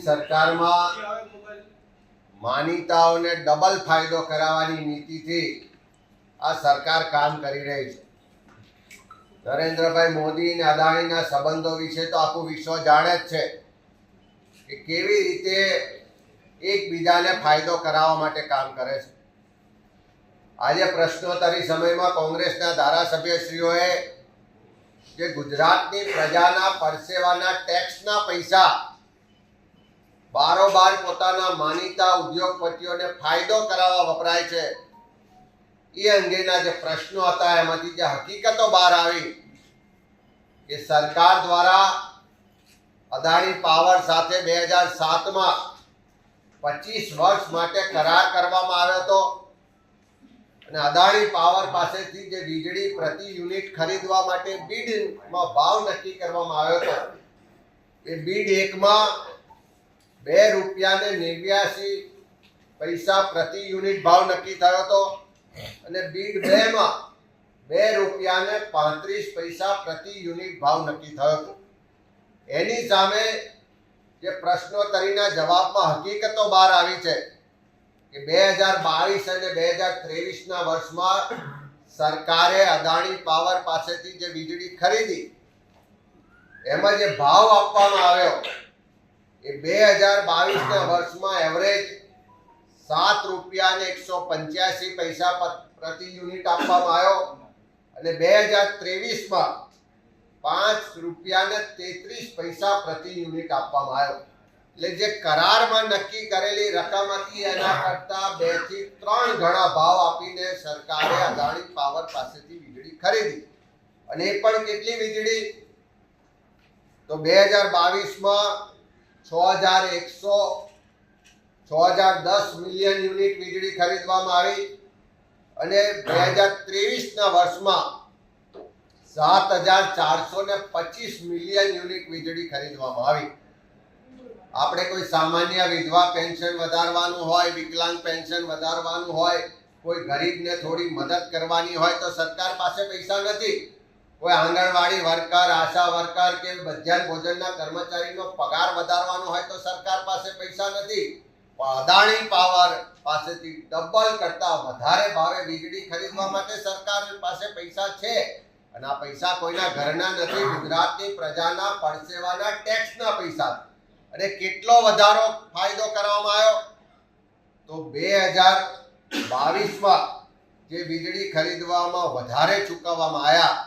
સરકારમાં માનીતાઓને ડબલ ફાયદો કરાવવાની નીતિથી આ સરકાર કામ કરી રહી છે. નરેન્દ્રભાઈ મોદી અને અદાણીના સંબંધો વિશે તો આખું વિશ્વ જાણે જ છે કે કેવી રીતે એકબીજાને ફાયદો કરાવવા માટે કામ કરે છે. આજે પ્રશ્નોત્તરી સમયમાં કોંગ્રેસના ધારાસભ્યશ્રીઓએ જે ગુજરાતની પ્રજાના પરસેવાના ટેક્સના પૈસા બારોબાર પોતાના માનીતા ઉદ્યોગપતિઓને ફાયદો કરાવવા વપરાય છે, એ અંગેના જે પ્રશ્નો હતા એમાંથી જે હકીકતો બહાર આવી કે સરકાર દ્વારા અદાણી પાવર સાથે 2007માં 25 વર્ષ માટે કરાર કરવામાં આવ્યો હતો અને અદાણી પાવર પાસેથી જે વીજળી પ્રતિ યુનિટ ખરીદવા માટે બીડમાં ભાવ નક્કી કરવામાં આવ્યો હતો, એ બીડ 1માં ₹2.89 પ્રતિ યુનિટ ભાવ નક્કી થયો હતો અને બીડ 2માં ₹2.35 પ્રતિ યુનિટ ભાવ નક્કી થયો હતો. એની સામે જે પ્રશ્નોત્તરીના જવાબમાં હકીકતો બહાર આવી છે કે 2022 અને 2023ના વર્ષમાં સરકારે અદાણી પાવર પાસેથી જે વીજળી ખરીદી એમાં જે ભાવ આપવામાં આવ્યો એ 2022ના વર્ષમાં એવરેજ ₹7.185 પ્રતિ યુનિટ આપવામાં આવ્યો અને 2023માં ₹5.33 પ્રતિ યુનિટ આપવામાં આવ્યો. એટલે જે કરારમાં નક્કી કરેલી રકમ હતી એના કરતા 2 થી 3 ગણા ભાવ આપીને સરકારે અદાણી પાવર પાસેથી વીજળી ખરીદી. અને એ પણ કેટલી વીજળી? તો 2022માં 6010 મિલિયન યુનિટ વીજળી ખરીદવામાં આવી અને 2023ના વર્ષમાં 7425 મિલિયન યુનિટ વીજળી ખરીદવામાં આવી. આપણે કોઈ સામાન્ય વિધવા પેન્શન વધારવાનું હોય, વિકલાંગ પેન્શન વધારવાનું હોય, કોઈ ગરીબને થોડી મદદ કરવાની હોય તો સરકાર પાસે પૈસા નથી. કોઈ આંગણવાડી વર્કર, આશા વર્કર કે મધ્યાહન ભોજનના કર્મચારીનો પગાર વધારવાનો હોય તો સરકાર પાસે પૈસા નથી. પણ અદાણી પાવર પાસેથી ડબલ કરતા વધારે ભાવે વીજળી ખરીદવા માટે સરકાર પાસે પૈસા છે અને આ પૈસા કોઈના ઘરના નથી, ગુજરાતની પ્રજાના પરસેવાના ટેક્સના પૈસા. અને કેટલો વધારો ફાયદો કરવામાં આવ્યો? તો 2022માં જે વીજળી ખરીદવામાં વધારે ચૂકવવામાં આવ્યા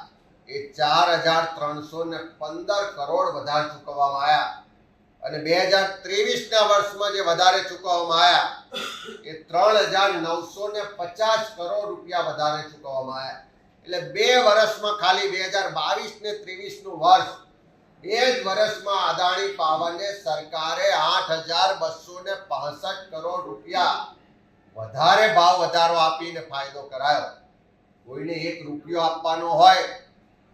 એ 4315 કરોડ વધારે ચૂકવવામાં આવ્યા અને 2023ના વર્ષમાં જે વધારે ચૂકવવામાં આવ્યા એ 3950 કરોડ રૂપિયા વધારે ચૂકવવામાં આવ્યા. એટલે 2 વર્ષમાં ખાલી 2022 ને 23નું વર્ષ, એ જ વર્ષમાં અદાણી પાવરને સરકારે 8265 કરોડ રૂપિયા વધારે ભાવ વધારો આપીને ફાયદો કરાયો. કોઈને 1 રૂપિયો આપવાનો હોય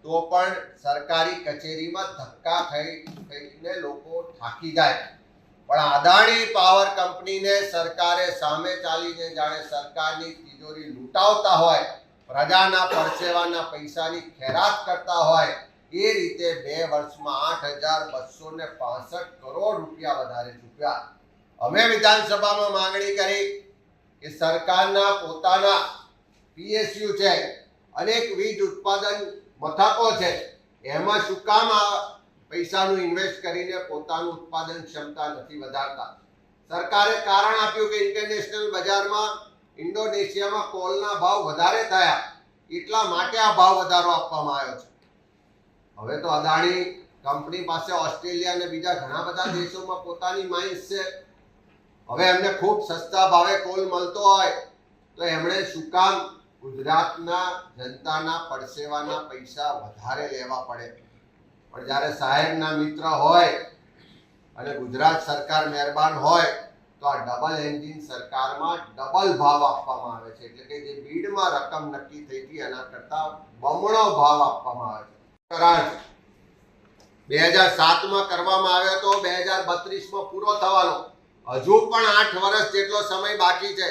તો પણ સરકારી કચેરીમાં ધક્કા ખાઈને લોકો થાકી જાય. પણ અદાણી પાવર કંપનીને સરકારે સામે ચાલીને જાણે સરકારની તિજોરી લૂંટાવતા હોય, પ્રજાના પરસેવાના પૈસાની ખેરાત કરતા હોય, એ રીતે 2 વર્ષમાં 8265 કરોડ રૂપિયા વધારે ચૂક્યા. અમે વિધાનસભામાં માંગણી કરી કે સરકારના પોતાના PSU છે, અનેક વીજ ઉત્પાદન મથકો છે, એમાં શું કામ આ પૈસાનું ઇન્વેસ્ટ કરીને પોતાનું ઉત્પાદન ક્ષમતા નથી વધારતા? સરકારે કારણ આપ્યું કે ઇન્ટરનેશનલ બજારમાં ઇન્ડોનેશિયામાં કોલના ભાવ વધારે થયા એટલા માટે આ ભાવ વધારો આપવામાં આવ્યો છે. હવે તો અદાણી કંપની પાસે ઓસ્ટ્રેલિયા અને બીજા ઘણા બધા દેશોમાં પોતાની માઇન્સ છે. હવે એમને ખૂબ સસ્તા ભાવે કોલ મળતો હોય તો એમણે શું કામ ગુજરાતના જનતાના પરસેવાના પૈસા વધારે લેવા પડે? પણ જ્યારે સાહેબના મિત્ર હોય અને ગુજરાત સરકાર મહેરબાન હોય તો આ ડબલ એન્જિન સરકારમાં ડબલ ભાવ આપવામાં આવે છે. એટલે કે જે બીડમાં રકમ નક્કી થઈ હતી એના કરતા બમણો ભાવ આપવામાં આવે છે. કરાર 2007માં કરવામાં આવ્યો તો 2032માં પૂરો થવાનો, હજુ પણ 8 વર્ષ જેટલો સમય બાકી છે.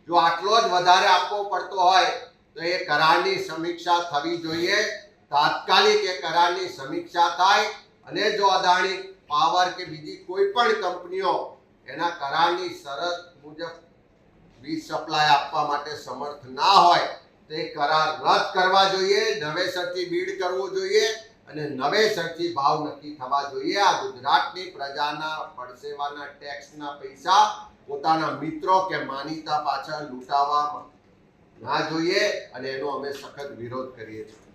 જો આટલો જ વધારે આપવો પડતો હોય તો એ કરારની સમીક્ષા થવી જોઈએ. તાત્કાલિક એ કરારની સમીક્ષા થાય અને જો અદાણી પાવર કે બીજી કોઈ પણ કંપનીઓ એના કરારની શરત મુજબ વીજ સપ્લાય આપવા માટે સમર્થ ના હોય તે કરાર રદ કરવા જોઈએ, નવેસરથી બીડ કરવું જોઈએ અને નવેસરથી ભાવ નક્કી થવા જોઈએ. આ ગુજરાતની પ્રજાના પડસેવાના ટેક્સના પૈસા પોતાના મિત્રો કે માનીતા પાછળ લૂંટાવા ના જોઈએ અને એનો અમે સખત વિરોધ કરીએ છીએ.